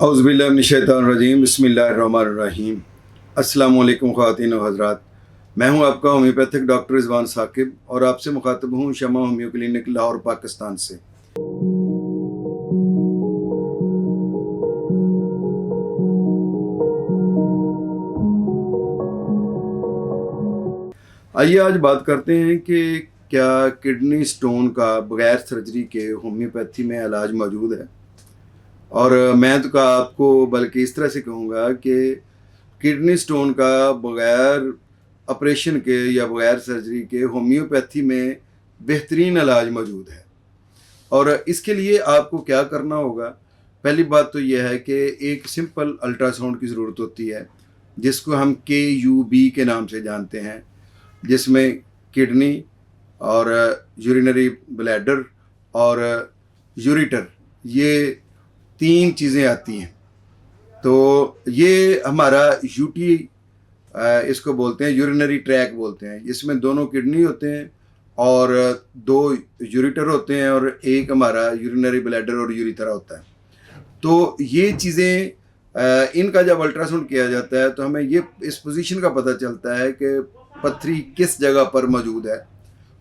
औज़ुबिल्लाहिमिनश्शैतानिर्रजीम बिस्मिल्लाहिर्रहमानिर्रहीम। अस्सलामु अलैकुम ख़वातीन व हज़रात। मैं हूं आपका होम्योपैथिक डॉक्टर रिज़वान साकिब और आपसे मुखातिब हूं शमा होम्यो क्लिनिक लाहौर पाकिस्तान से। आइए आज बात करते हैं कि क्या किडनी स्टोन का बग़ैर सर्जरी के होम्योपैथी में इलाज मौजूद है। और मैं तो आपको बल्कि इस तरह से कहूँगा कि किडनी स्टोन का बग़ैर ऑपरेशन के या बग़ैर सर्जरी के होम्योपैथी में बेहतरीन इलाज मौजूद है। और इसके लिए आपको क्या करना होगा, पहली बात तो यह है कि एक सिंपल अल्ट्रासाउंड की ज़रूरत होती है जिसको हम KUB के नाम से जानते हैं, जिसमें किडनी और यूरिनरी ब्लैडर और यूरेटर ये 3 चीज़ें आती हैं। तो ये हमारा यूटी इसको बोलते हैं, यूरिनरी ट्रैक बोलते हैं। इसमें 2 किडनी होते हैं और 2 यूरेटर होते हैं और एक हमारा यूरिनरी ब्लैडर और यूरिथ्रा होता है। तो ये चीज़ें इनका जब अल्ट्रासाउंड किया जाता है तो हमें ये इस पोजीशन का पता चलता है कि पथरी किस जगह पर मौजूद है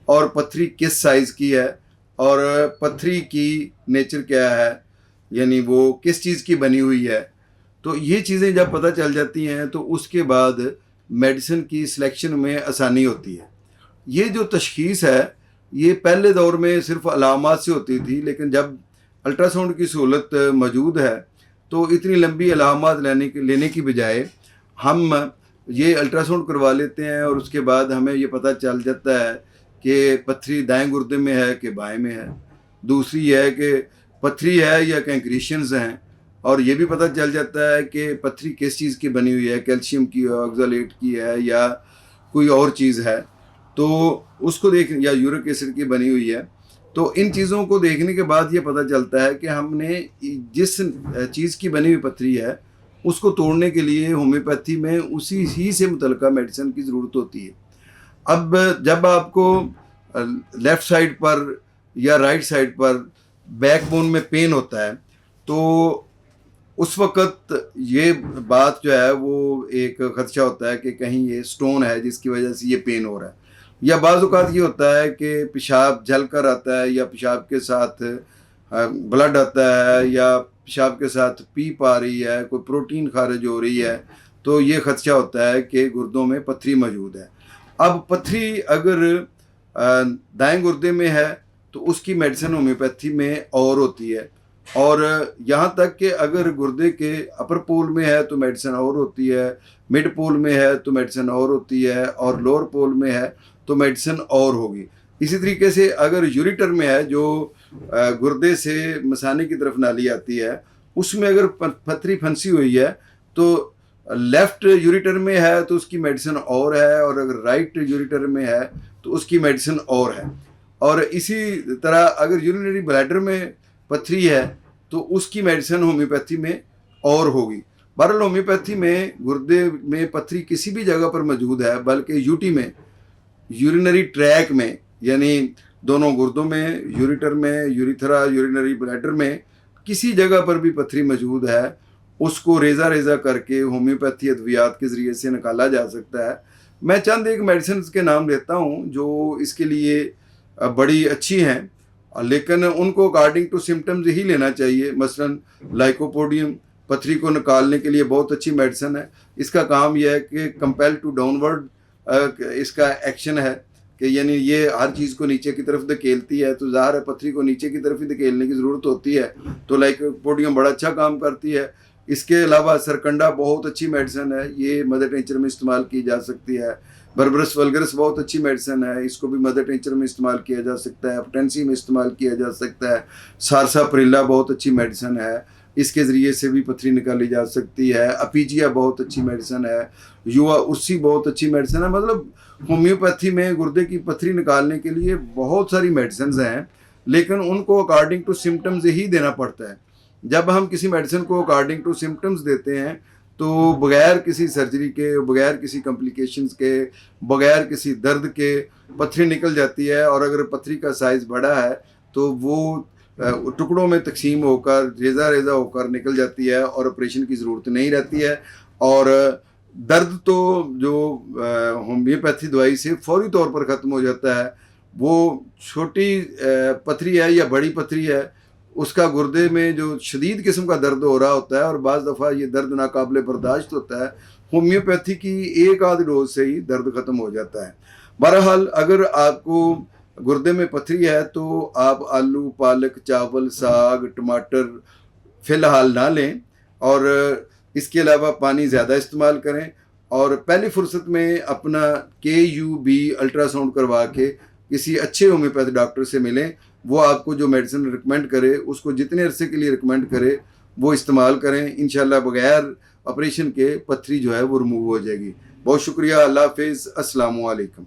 और पथरी किस साइज़ की है और पथरी की नेचर क्या है, यानी वो किस चीज़ की बनी हुई है। तो ये चीज़ें जब पता चल जाती हैं तो उसके बाद मेडिसिन की सिलेक्शन में आसानी होती है। ये जो तशख़ीस है ये पहले दौर में सिर्फ अलामात से होती थी, लेकिन जब अल्ट्रासाउंड की सहूलत मौजूद है तो इतनी लंबी अलामात लेने की बजाय हम ये अल्ट्रासाउंड करवा लेते हैं और उसके बाद हमें ये पता चल जाता है कि पथरी दाएं गुर्दे में है कि बाएं में है। दूसरी है कि पथरी है या कैंक्रीशियंस हैं, और ये भी पता चल जाता है कि पथरी किस चीज़ की बनी हुई है, कैल्शियम की, ऑक्सलेट की है या कोई और चीज़ है, तो उसको या यूरिक एसिड की बनी हुई है। तो इन चीज़ों को देखने के बाद ये पता चलता है कि हमने जिस चीज़ की बनी हुई पथरी है उसको तोड़ने के लिए होम्योपैथी में उसी ही से मुतल्लिका मेडिसिन की ज़रूरत होती है। अब जब आपको लेफ़्ट साइड पर या राइट साइड पर बैकबोन में पेन होता है तो उस वक़्त ये बात जो है वो एक ख़दशा होता है कि कहीं ये स्टोन है जिसकी वजह से ये पेन हो रहा है, या बाज़ औक़ात ये होता है कि पेशाब जल कर आता है या पेशाब के साथ ब्लड आता है या पेशाब के साथ पीप आ रही है, कोई प्रोटीन खारिज हो रही है, तो ये ख़दशा होता है कि गुर्दों में पथरी मौजूद है। अब पथरी अगर दाएं गुर्दे में है तो उसकी मेडिसिन होम्योपैथी में और होती है, और यहाँ तक कि अगर गुर्दे के अपर पोल में है तो मेडिसिन और होती है, मिड पोल में है तो मेडिसिन और होती है, और लोअर पोल में है तो मेडिसिन और होगी। इसी तरीके से अगर यूरेटर में है जो गुर्दे से मसाने की तरफ नाली आती है, उसमें अगर पथरी फंसी हुई है तो लेफ़्ट यूरेटर में है तो उसकी मेडिसिन और है, और अगर राइट यूरेटर में है तो उसकी मेडिसिन और है। और इसी तरह अगर यूरिनरी ब्लैडर में पथरी है तो उसकी मेडिसिन होम्योपैथी में और होगी। बहरहाल होम्योपैथी में गुर्दे में पथरी किसी भी जगह पर मौजूद है, बल्कि यूटी में, यूरिनरी ट्रैक में, यानी दोनों गुर्दों में, यूरेटर में, यूरिथ्रा, यूरिनरी ब्लैडर में किसी जगह पर भी पथरी मौजूद है, उसको रेज़ा करके होम्योपैथी अद्वियात के ज़रिए से निकाला जा सकता है। मैं चंद एक मेडिसिन के नाम लेता हूँ जो इसके लिए बड़ी अच्छी हैं, लेकिन उनको अकॉर्डिंग टू सिम्टम्स ही लेना चाहिए। मसलन लाइकोपोडियम पथरी को निकालने के लिए बहुत अच्छी मेडिसिन है। इसका काम यह है कि कंपेल टू डाउनवर्ड इसका एक्शन है कि यानी ये हर चीज़ को नीचे की तरफ धकेलती है, तो ज़ाहिर है पथरी को नीचे की तरफ ही धकेलने की ज़रूरत होती है, तो लाइकोपोडियम बड़ा अच्छा काम करती है। इसके अलावा सरकंडा बहुत अच्छी मेडिसिन है, ये मदर टिंचर में इस्तेमाल की जा सकती है। बर्बरस वल्गरस बहुत अच्छी मेडिसिन है, इसको भी मदर टिंचर में इस्तेमाल किया जा सकता है, पोटेंसी में इस्तेमाल किया जा सकता है। सारसाप्रिला बहुत अच्छी मेडिसिन है, इसके ज़रिए से भी पथरी निकाली जा सकती है। अपीजिया बहुत अच्छी मेडिसिन है, युवा उर्सी बहुत अच्छी मेडिसिन है। मतलब होम्योपैथी में गुर्दे की पथरी निकालने के लिए बहुत सारी मेडिसिन हैं, लेकिन उनको अकॉर्डिंग टू सिम्टम्स ही देना पड़ता है। जब हम किसी मेडिसिन को अकॉर्डिंग टू सिम्टम्स देते हैं तो बग़ैर किसी सर्जरी के, बग़ैर किसी कॉम्प्लिकेशंस के, बग़ैर किसी दर्द के पथरी निकल जाती है। और अगर पथरी का साइज़ बड़ा है तो वो टुकड़ों में तकसीम होकर रेज़ा रेज़ा होकर निकल जाती है और ऑपरेशन की ज़रूरत नहीं रहती है। और दर्द तो जो होम्योपैथी दवाई से फौरी तौर पर ख़त्म हो जाता है। वो छोटी पथरी है या बड़ी पथरी है, उसका गुर्दे में जो शदीद किस्म का दर्द हो रहा होता है और बाज़ दफ़ा ये दर्द नाकाबिले बर्दाश्त होता है, होम्योपैथी की एक आध डोज से ही दर्द ख़त्म हो जाता है। बहरहाल अगर आपको गुर्दे में पथरी है तो आप आलू, पालक, चावल, साग, टमाटर फ़िलहाल ना लें और इसके अलावा पानी ज़्यादा इस्तेमाल करें और पहली फुर्सत में अपना KUB अल्ट्रासाउंड करवा के किसी अच्छे होम्योपैथ डॉक्टर से मिलें। वो आपको जो मेडिसिन रिकमेंड करे उसको जितने अरसे के लिए रिकमेंड करे वो इस्तेमाल करें। इंशाल्लाह बगैर ऑपरेशन के पथरी जो है वो रिमूव हो जाएगी। बहुत शुक्रिया। अल्लाह हाफिज़। अस्सलामु अलैकुम।